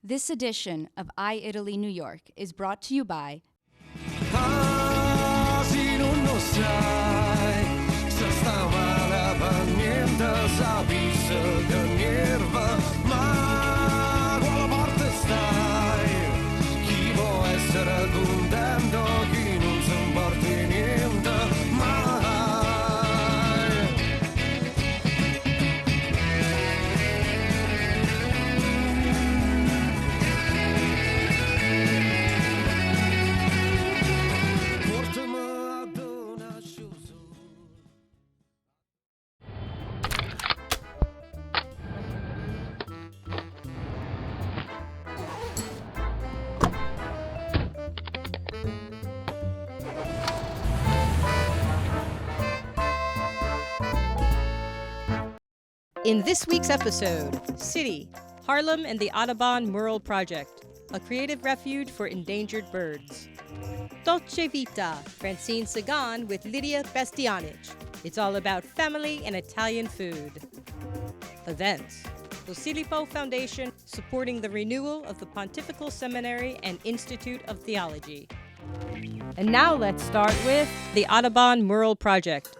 This edition of i-Italy New York is brought to you by In this week's episode, City, Harlem and the Audubon Mural Project, a creative refuge for endangered birds. Dolce Vita, Francine Segan with Lidia, Bastianich. It's all about family and Italian food. Events, Posillipo Foundation supporting the renewal of the Pontifical Seminary and Institute of Theology. And now let's start with the Audubon Mural Project.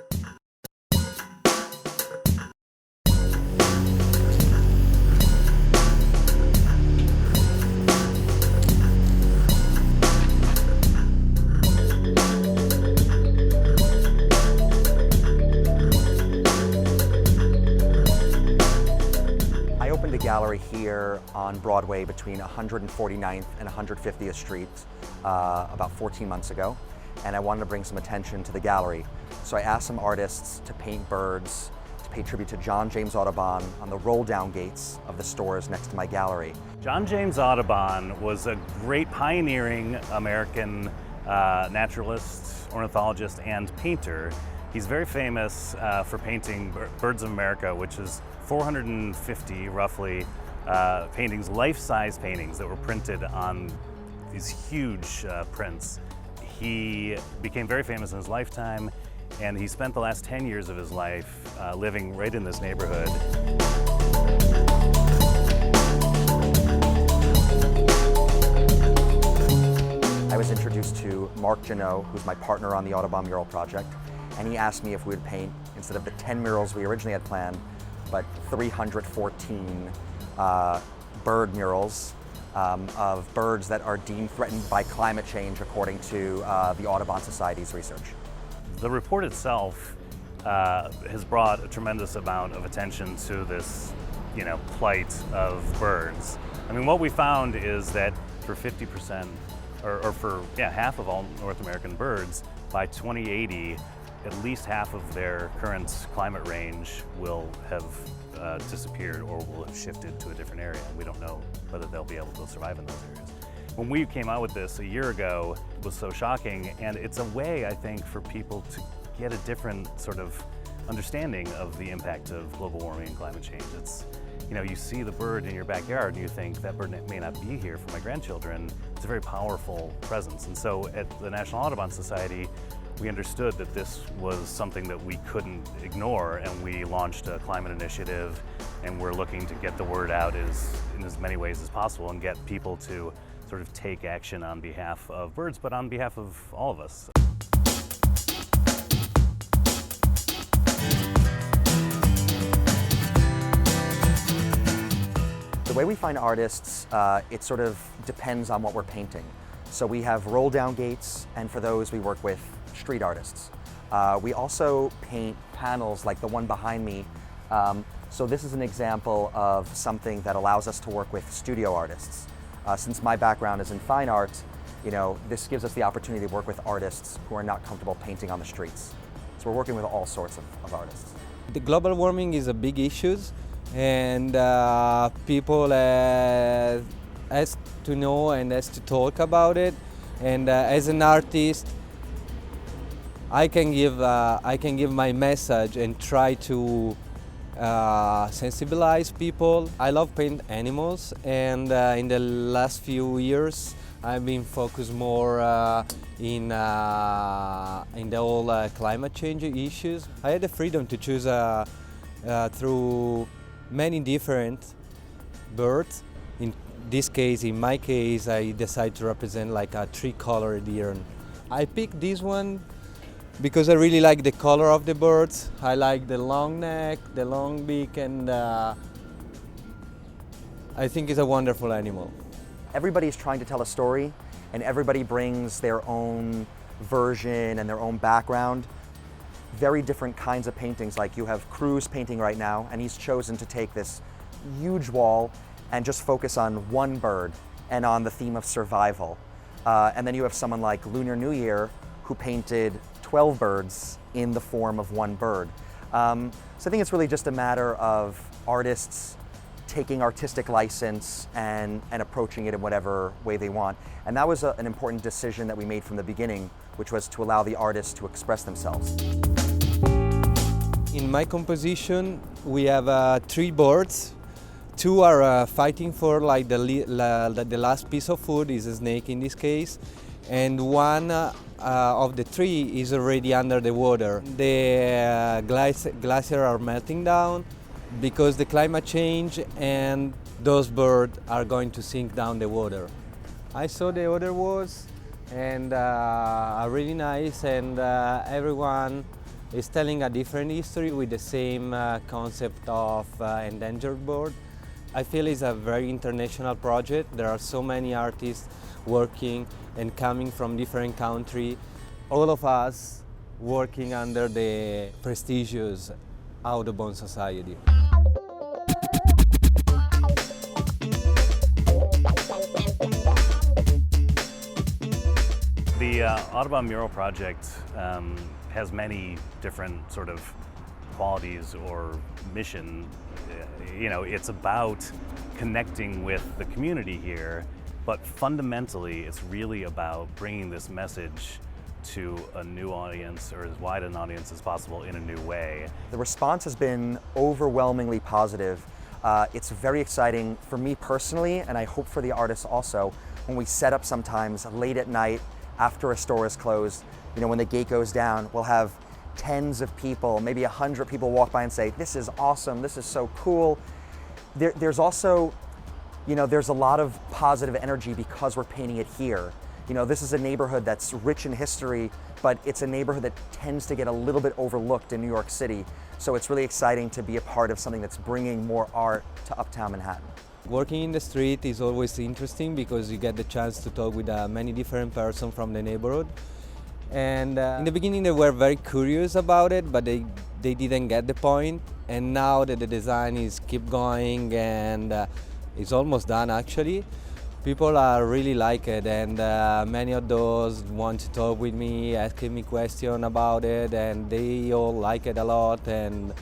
Gallery here on Broadway between 149th and 150th Street about 14 months ago, and I wanted to bring some attention to the gallery. So I asked some artists to paint birds to pay tribute to John James Audubon on the roll-down gates of the stores next to my gallery. John James Audubon was a great pioneering American naturalist, ornithologist, and painter. He's very famous for painting Birds of America, which is 450 roughly paintings, life-size paintings that were printed on these huge prints. He became very famous in his lifetime, and he spent the last 10 years of his life living right in this neighborhood. I was introduced to Mark Janot, who's my partner on the Audubon Mural Project, and he asked me if we would paint, instead of the 10 murals we originally had planned, but 314 bird murals of birds that are deemed threatened by climate change according to the Audubon Society's research. The report itself has brought a tremendous amount of attention to this, plight of birds. I mean, what we found is that for 50%, or for half of all North American birds, by 2080, at least half of their current climate range will have disappeared or will have shifted to a different area. We don't know whether they'll be able to survive in those areas. When we came out with this a year ago, it was so shocking, and it's a way, I think, for people to get a different sort of understanding of the impact of global warming and climate change. It's, you see the bird in your backyard and you think that bird may not be here for my grandchildren. It's a very powerful presence. And so at the National Audubon Society, we understood that this was something that we couldn't ignore, and we launched a climate initiative, and we're looking to get the word out in as many ways as possible and get people to sort of take action on behalf of birds, but on behalf of all of us. The way we find artists, it sort of depends on what we're painting. So we have roll-down gates, and for those we work with street artists. We also paint panels like the one behind me. So this is an example of something that allows us to work with studio artists. Since my background is in fine art, this gives us the opportunity to work with artists who are not comfortable painting on the streets. So we're working with all sorts of artists. The global warming is a big issue, and people has to know and has to talk about it. And as an artist, I can give my message and try to sensibilize people. I love paint animals, and in the last few years I've been focused more in the whole climate change issues. I had the freedom to choose through many different birds this case, in my case, I decided to represent like a three-colored urn. I picked this one because I really like the color of the birds. I like the long neck, the long beak, and I think it's a wonderful animal. Everybody's trying to tell a story, and everybody brings their own version and their own background. Very different kinds of paintings, like you have Cruz painting right now, and he's chosen to take this huge wall and just focus on one bird and on the theme of survival. And then you have someone like Lunar New Year who painted 12 birds in the form of one bird. So I think it's really just a matter of artists taking artistic license and approaching it in whatever way they want. And that was an important decision that we made from the beginning, which was to allow the artists to express themselves. In my composition, we have 3 birds. 2 are fighting for like the last piece of food, is a snake in this case, and 1 of the 3 is already under the water. The glaciers are melting down because the climate change, and those birds are going to sink down the water. I saw the other ones, and are really nice, and everyone is telling a different history with the same concept of endangered bird. I feel it's a very international project. There are so many artists working and coming from different countries. All of us working under the prestigious Audubon Society. The Audubon Mural project has many different sort of qualities or mission. You know, it's about connecting with the community here, but fundamentally it's really about bringing this message to a new audience, or as wide an audience as possible, in a new way. The response has been overwhelmingly positive. It's very exciting for me personally, and I hope for the artists also, when we set up sometimes late at night after a store is closed. You know, when the gate goes down, we'll have tens of people, maybe 100 people walk by and say, "This is awesome, this is so cool." There's also, you know, there's a lot of positive energy because we're painting it here. You know, this is a neighborhood that's rich in history, but it's a neighborhood that tends to get a little bit overlooked in New York City. So it's really exciting to be a part of something that's bringing more art to Uptown Manhattan. Working in the street is always interesting because you get the chance to talk with many different persons from the neighborhood. And in the beginning they were very curious about it, but they didn't get the point. And now that the design is keep going and it's almost done actually, people are really like it, and many of those want to talk with me, asking me questions about it, and they all like it a lot, and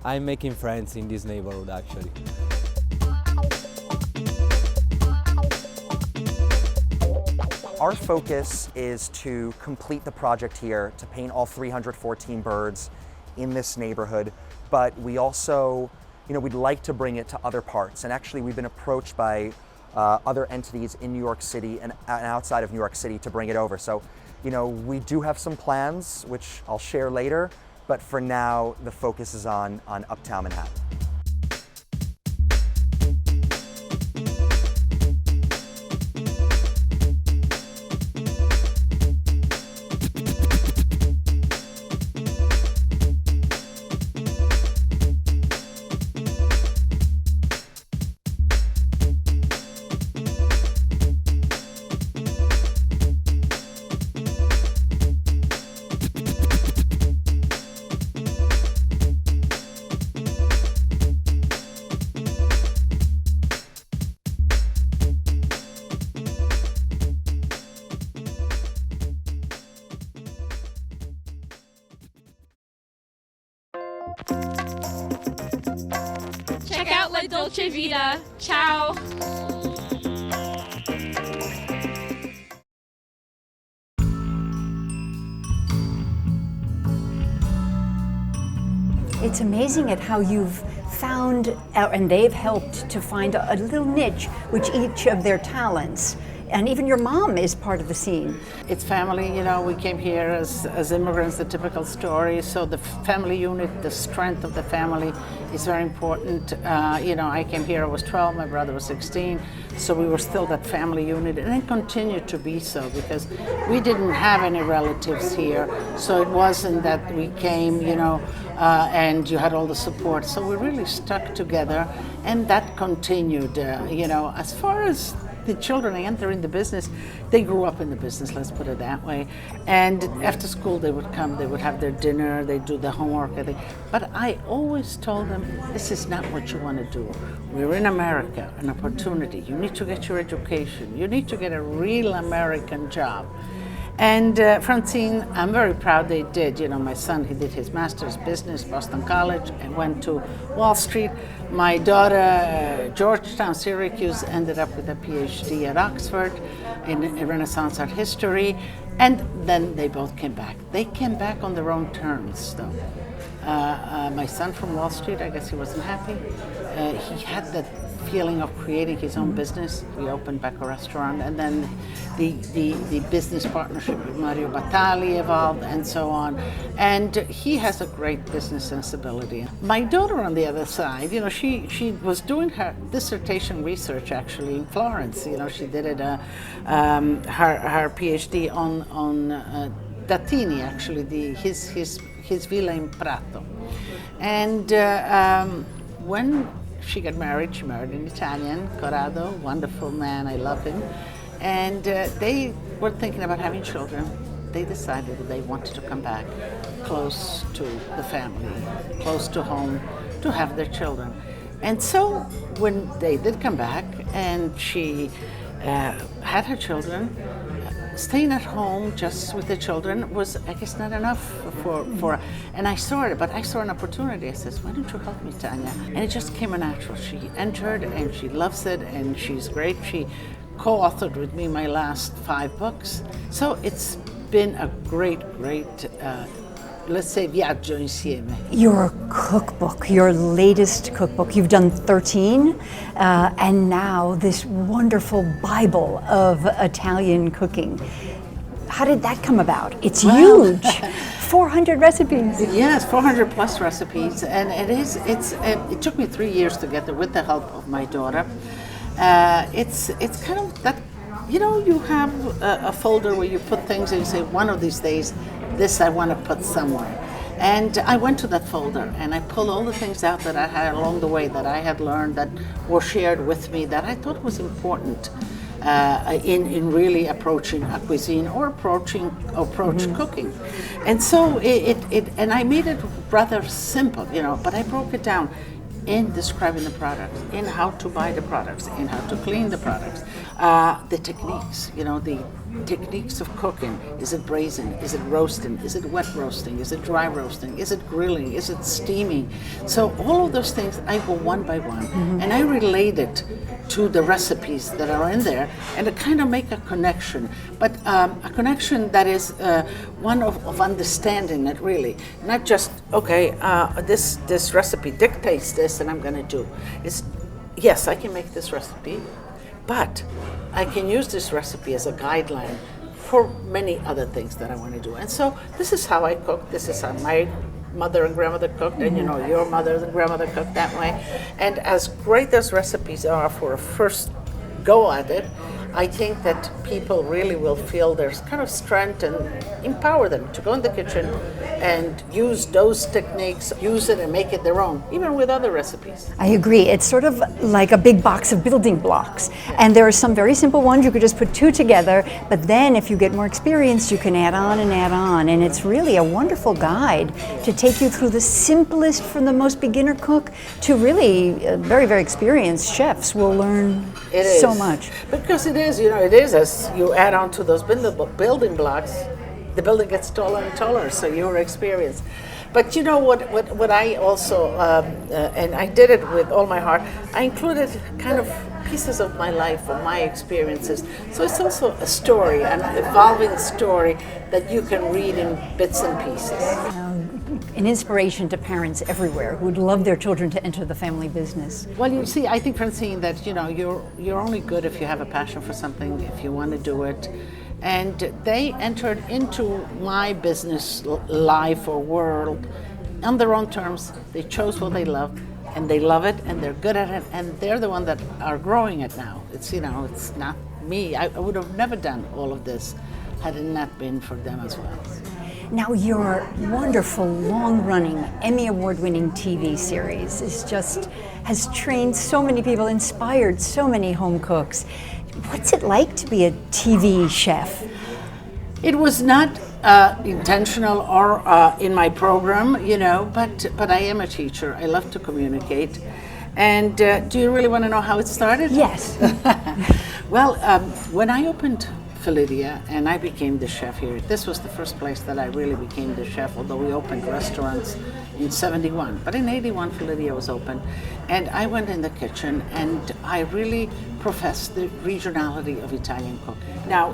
I'm making friends in this neighborhood actually. Our focus is to complete the project here, to paint all 314 birds in this neighborhood, but we also, you know, we'd like to bring it to other parts. And actually we've been approached by other entities in New York City and outside of New York City to bring it over. So, you know, we do have some plans, which I'll share later, but for now, the focus is on Uptown Manhattan. Check out La Dolce Vita. Ciao. It's amazing at how you've found, and they've helped to find a little niche which each of their talents and even your mom is part of the scene. It's family, you know, we came here as immigrants, the typical story. So the family unit, the strength of the family is very important. You know, I came here, I was 12, my brother was 16. So we were still that family unit, and it continued to be so because we didn't have any relatives here. So it wasn't that we came, you know, and you had all the support. So we really stuck together, and that continued. You know, as far as the children entering the business, they grew up in the business, let's put it that way. And after school they would come, they would have their dinner, they'd do the homework. But I always told them, this is not what you want to do. We're in America, an opportunity. You need to get your education. You need to get a real American job. And Francine, I'm very proud they did. You know, my son, he did his master's business, Boston College, and went to Wall Street. My daughter, Georgetown, Syracuse, ended up with a PhD at Oxford in Renaissance art history. And then they both came back. They came back on their own terms, though. My son from Wall Street, I guess he wasn't happy. He had that feeling of creating his own business. We opened back a restaurant, and then the business partnership with Mario Batali evolved, and so on. And he has a great business sensibility. My daughter, on the other side, you know, she was doing her dissertation research actually in Florence. You know, she did it her PhD on Dattini, actually, his villa in Prato. And when she got married, she married an Italian, Corrado, wonderful man, I love him. And they were thinking about having children. They decided that they wanted to come back close to the family, close to home, to have their children. And so when they did come back and she had her children, staying at home just with the children was, I guess, not enough for and I saw it, but I saw an opportunity. I says, why don't you help me, Tanya? And it just came a natural. She entered and she loves it and she's great. She co-authored with me my last 5 books. So it's been a great, let's say, viaggio insieme. Your cookbook, your latest cookbook, you've done 13, and now this wonderful Bible of Italian cooking. How did that come about? It's huge, 400 recipes. Yes, 400 plus recipes, and it took me 3 years to get there with the help of my daughter. It's kind of that, you know, you have a folder where you put things and you say, one of these days, this I want to put somewhere. And I went to that folder and I pulled all the things out that I had along the way that I had learned, that were shared with me, that I thought was important in really approaching a cuisine or approach cooking. And so and I made it rather simple, you know, but I broke it down in describing the products, in how to buy the products, in how to clean the products, the techniques, you know, the techniques of cooking. Is it braising? Is it roasting? Is it wet roasting? Is it dry roasting? Is it grilling? Is it steaming? So all of those things, I go one by one, and I relate it to the recipes that are in there, and to kind of make a connection, but a connection that is one of understanding it, really, not just, okay, this recipe dictates this and I'm going to do. It's, yes, I can make this recipe, but I can use this recipe as a guideline for many other things that I want to do. And so this is how I cook, this is how my mother and grandmother cooked, and you know, your mother and grandmother cooked that way. And as great as recipes are for a first go at it, I think that people really will feel there's kind of strength and empower them to go in the kitchen and use those techniques, use it and make it their own, even with other recipes. I agree. It's sort of like a big box of building blocks. And there are some very simple ones. You could just put 2 together, but then if you get more experience, you can add on and add on. And it's really a wonderful guide to take you through the simplest from the most beginner cook to really very, very experienced chefs will learn so much. Because it is, you know, it is as you add on to those building blocks, the building gets taller and taller, so your experience. But you know what I also, and I did it with all my heart, I included kind of pieces of my life, of my experiences. So it's also a story, an evolving story that you can read in bits and pieces. an inspiration to parents everywhere who would love their children to enter the family business. Well, you see, I think, Francine, that you're only good if you have a passion for something, if you want to do it. And they entered into my business life or world on their own terms. They chose what they love, and they love it, and they're good at it, and they're the ones that are growing it now. It's not me. I would have never done all of this had it not been for them as well. Now, your wonderful, long-running, Emmy Award-winning TV series has trained so many people, inspired so many home cooks. What's it like to be a TV chef? It was not intentional or in my program, but I am a teacher. I love to communicate. And do you really want to know how it started? Yes. Well, when I opened for Lidia and I became the chef here, this was the first place that I really became the chef, although we opened restaurants in 71. But in 81, for Lidia was open. And I went in the kitchen and I really professed the regionality of Italian cooking. Now,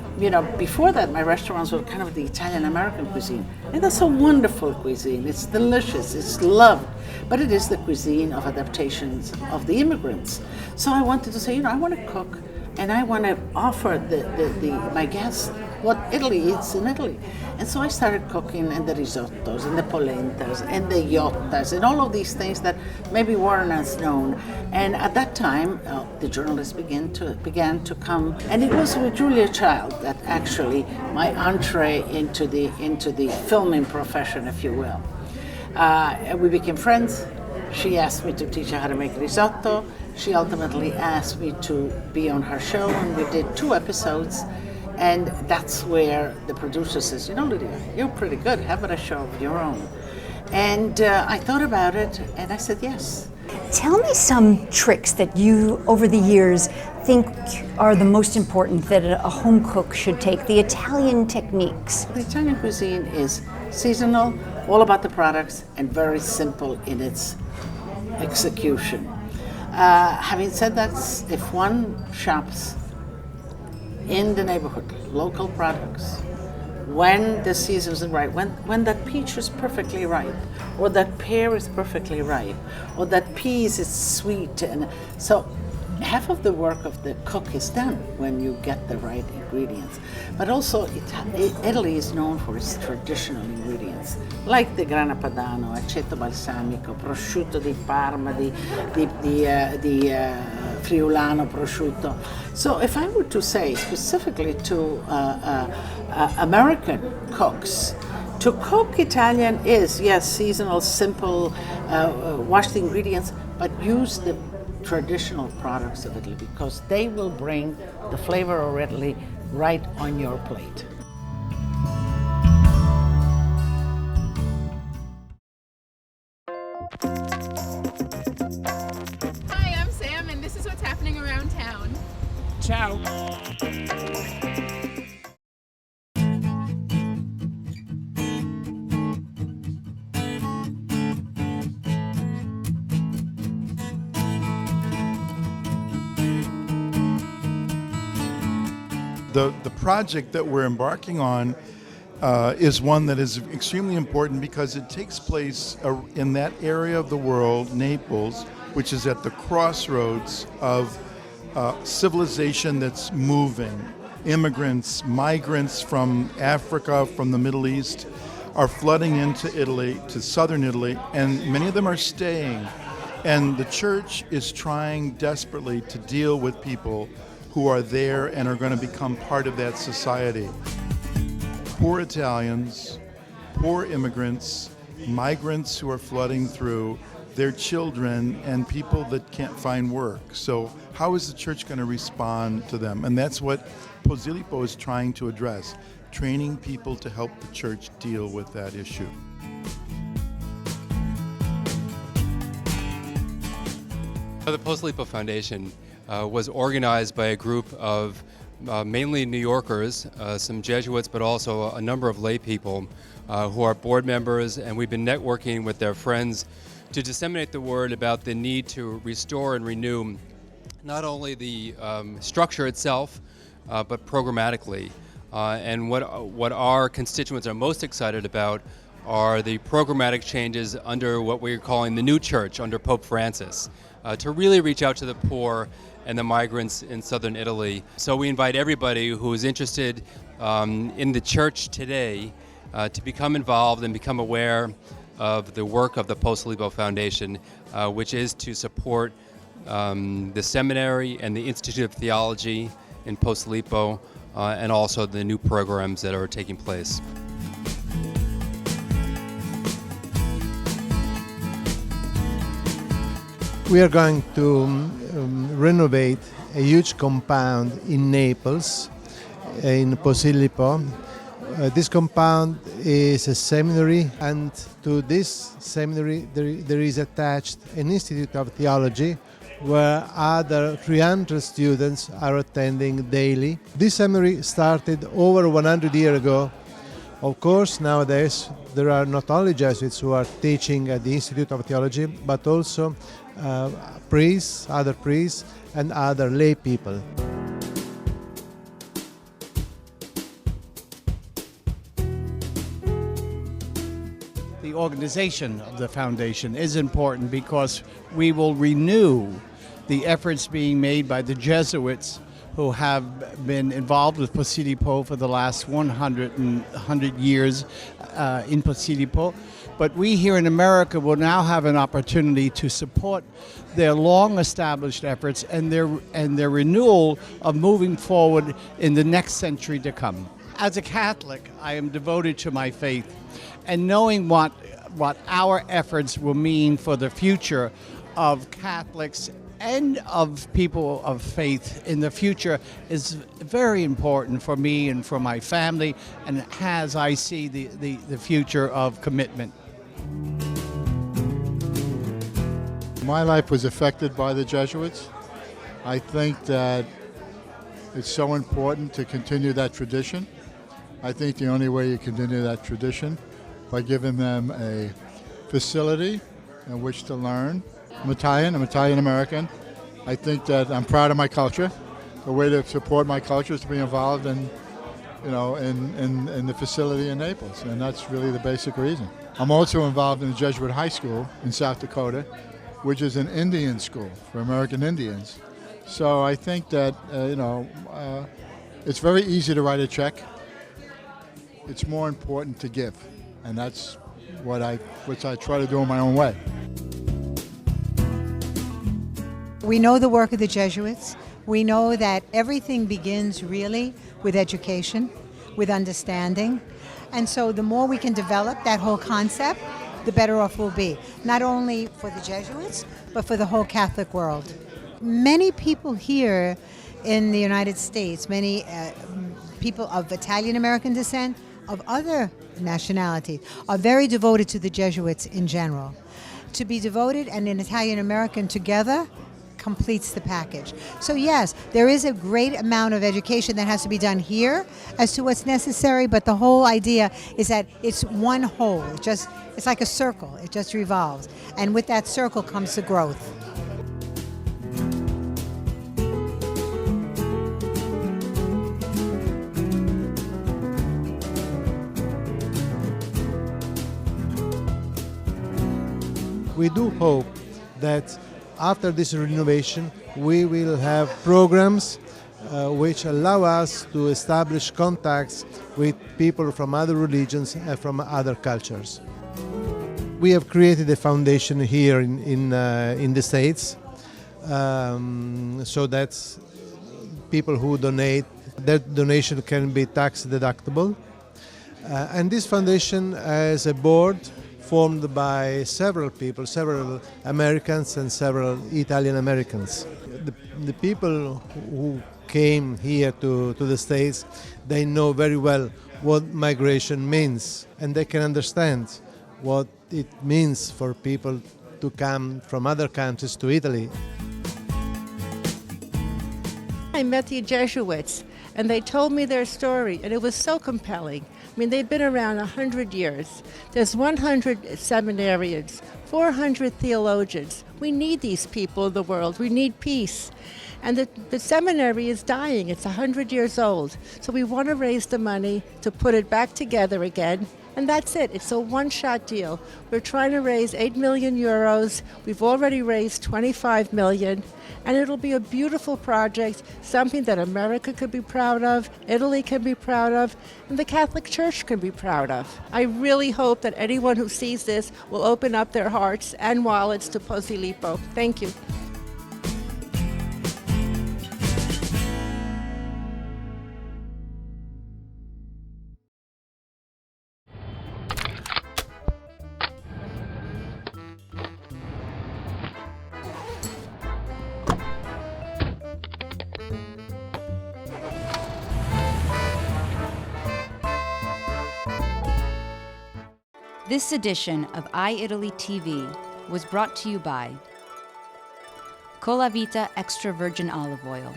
before that, my restaurants were kind of the Italian-American cuisine. And that's a wonderful cuisine. It's delicious, it's loved. But it is the cuisine of adaptations of the immigrants. So I wanted to say, I want to cook and I want to offer my guests what Italy eats in Italy. And so I started cooking in the risottos and the polentas and the yottas and all of these things that maybe weren't as known. And at that time, the journalists began to come. And it was with Julia Child that actually my entree into the filming profession, if you will. We became friends. She asked me to teach her how to make risotto. She ultimately asked me to be on her show, and we did 2 episodes. And that's where the producer says, Lidia, you're pretty good. How about a show of your own? And I thought about it, and I said yes. Tell me some tricks that you, over the years, think are the most important that a home cook should take, the Italian techniques. The Italian cuisine is seasonal, all about the products, and very simple in its execution. Having said that, if one shops in the neighborhood, local products, when the season is right, when that peach is perfectly ripe, or that pear is perfectly ripe, or that peas is sweet, and so half of the work of the cook is done when you get the right ingredients. But also, Italy is known for its traditional ingredients, like the grana padano, aceto balsamico, prosciutto di Parma, di Friulano prosciutto. So if I were to say specifically to American cooks, to cook Italian is, yes, seasonal, simple, wash the ingredients, but use the traditional products of Italy because they will bring the flavor of Italy right on your plate. Hi, I'm Sam, and this is what's happening around town. Ciao. The project that we're embarking on is one that is extremely important because it takes place in that area of the world, Naples, which is at the crossroads of civilization that's moving. Immigrants, migrants from Africa, from the Middle East, are flooding into Italy, to southern Italy, and many of them are staying. And the church is trying desperately to deal with people who are there and are going to become part of that society. Poor Italians, poor immigrants, migrants who are flooding through, their children, and people that can't find work. So how is the church going to respond to them? And that's what Posillipo is trying to address, training people to help the church deal with that issue. The Posillipo Foundation was organized by a group of mainly New Yorkers, some Jesuits, but also a number of lay people who are board members, and we've been networking with their friends to disseminate the word about the need to restore and renew not only the structure itself, but programmatically. And what our constituents are most excited about are the programmatic changes under what we're calling the new church under Pope Francis, to really reach out to the poor and the migrants in southern Italy. So we invite everybody who is interested in the church today to become involved and become aware of the work of the Posillipo Foundation, which is to support the Seminary and the Institute of Theology in Posillipo, and also the new programs that are taking place. We are going to renovate a huge compound in Naples, in Posillipo. This compound is a seminary, and to this seminary there is attached an Institute of Theology where other 300 students are attending daily. This seminary started over 100 years ago. Of course, nowadays there are not only Jesuits who are teaching at the Institute of Theology, but also priests, other priests, and other lay people. The organization of the foundation is important because we will renew the efforts being made by the Jesuits who have been involved with Posillipo for the last 100 years in Posillipo. But we here in America will now have an opportunity to support their long-established efforts and their renewal of moving forward in the next century to come. As a Catholic, I am devoted to my faith, and knowing what our efforts will mean for the future of Catholics and of people of faith in the future is very important for me and for my family, and as I see the future of commitment. My life was affected by the Jesuits. I think that it's so important to continue that tradition. I think the only way you continue that tradition by giving them a facility in which to learn. I'm Italian-American. I think that I'm proud of my culture. The way to support my culture is to be involved in the facility in Naples, and that's really the basic reason. I'm also involved in the Jesuit High School in South Dakota, which is an Indian school for American Indians. So I think that, it's very easy to write a check. It's more important to give, and that's what I try to do in my own way. We know the work of the Jesuits. We know that everything begins really with education, with understanding. And so the more we can develop that whole concept, the better off we'll be. Not only for the Jesuits, but for the whole Catholic world. Many people here in the United States, many people of Italian-American descent, of other nationalities, are very devoted to the Jesuits in general. To be devoted and an Italian-American together completes the package. So yes, there is a great amount of education that has to be done here as to what's necessary, but the whole idea is that it's one whole. It's like a circle. It just revolves. And with that circle comes the growth. We do hope that after this renovation, we will have programs which allow us to establish contacts with people from other religions and from other cultures. We have created a foundation here in the States, so that people who donate, their donation can be tax deductible. And this foundation has a board formed by several people, several Americans and several Italian Americans. The people who came here to the States, they know very well what migration means, and they can understand what it means for people to come from other countries to Italy. I met the Jesuits, and they told me their story, and it was so compelling. I mean, they've been around 100 years. There's 100 seminarians, 400 theologians. We need these people in the world. We need peace. And the seminary is dying. It's 100 years old. So we want to raise the money to put it back together again And that's it. It's a one-shot deal. We're trying to raise 8 million euros. We've already raised 25 million. And it'll be a beautiful project, something that America could be proud of, Italy can be proud of, and the Catholic Church can be proud of. I really hope that anyone who sees this will open up their hearts and wallets to Posillipo. Thank you. This edition of i-ItalyTV was brought to you by Colavita Extra Virgin Olive Oil,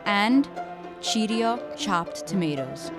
and Cheerio Chopped Tomatoes.